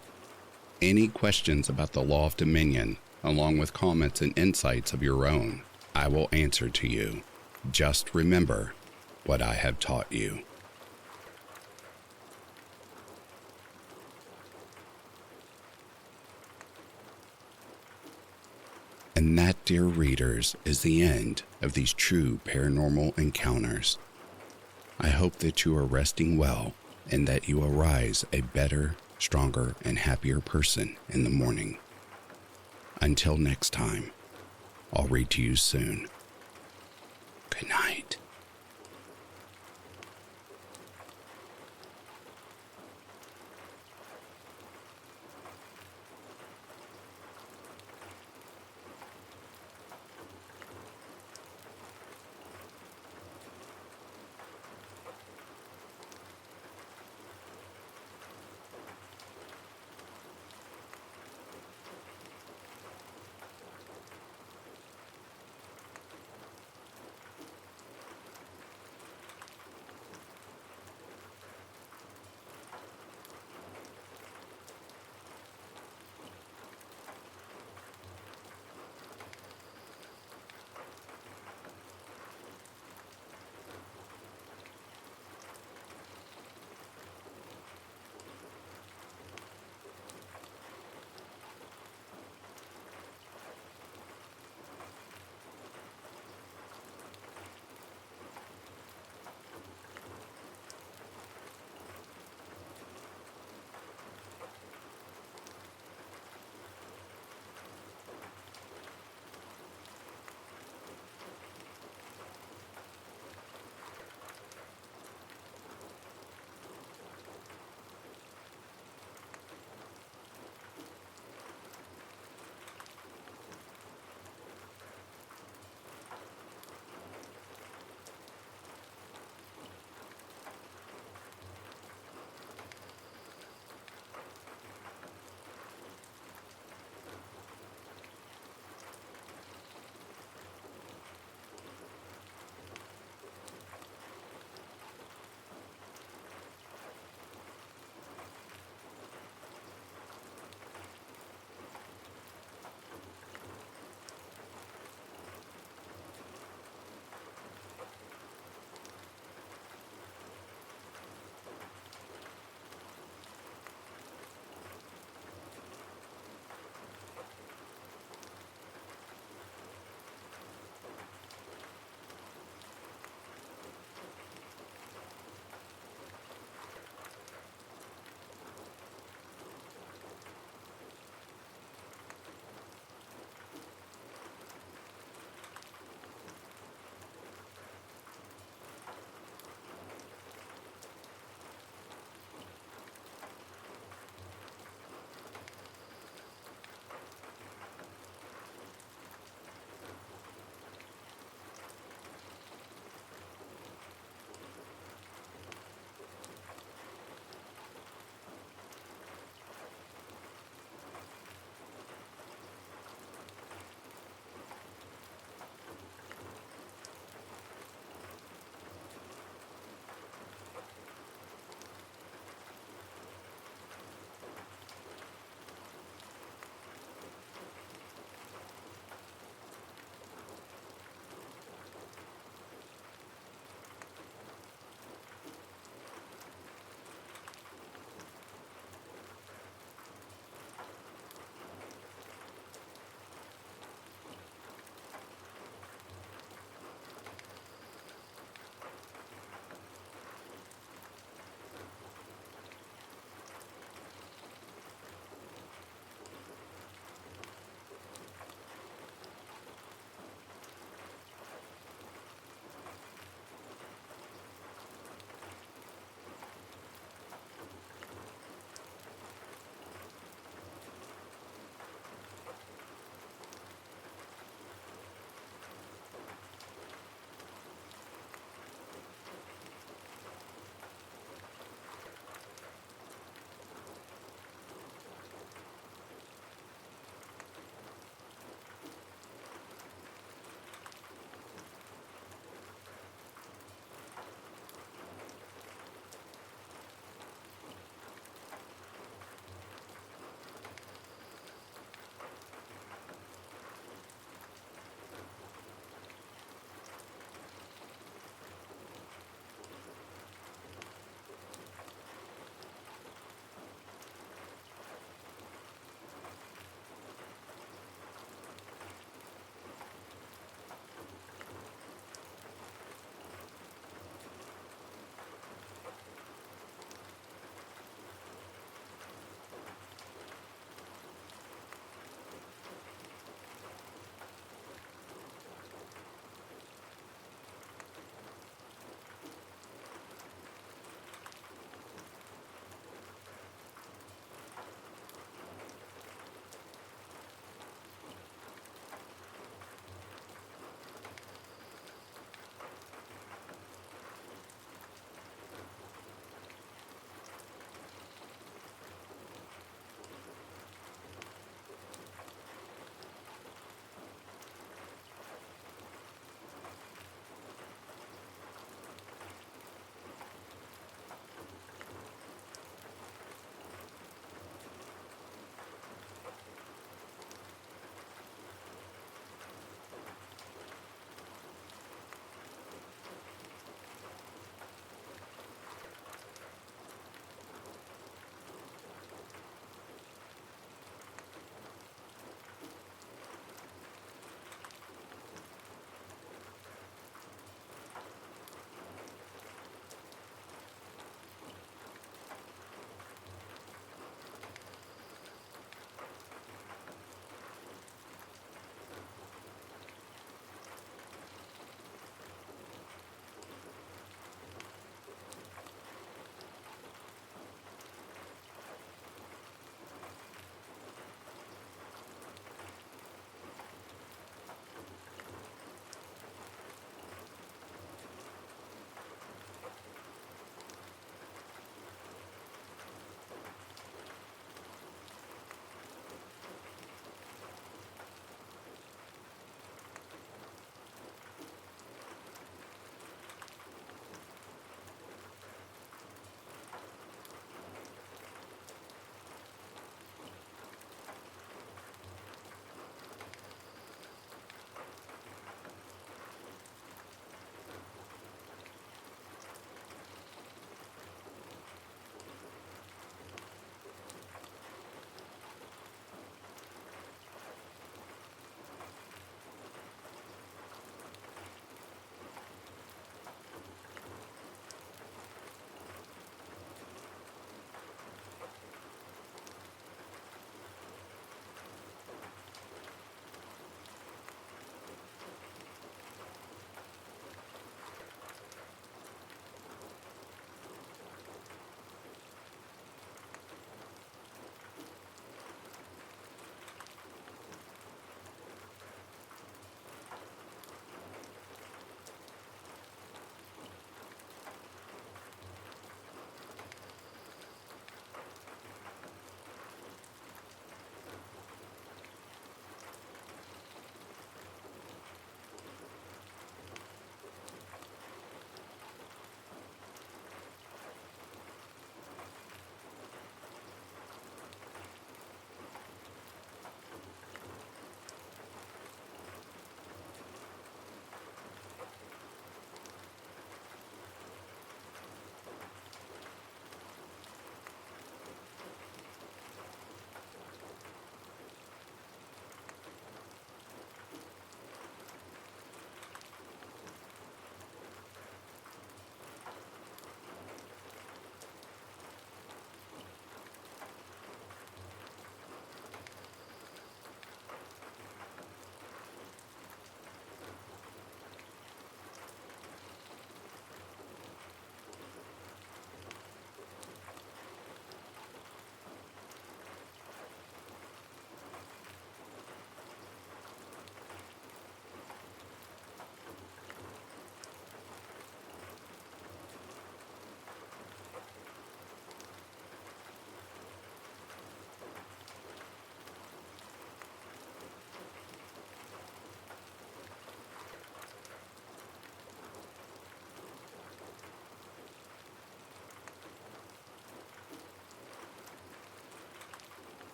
Any questions about the law of dominion, along with comments and insights of your own, I will answer to you. Just remember what I have taught you. And that, dear readers, is the end of these true paranormal encounters. I hope that you are resting well and that you arise a better, stronger, and happier person in the morning. Until next time, I'll read to you soon. Good night.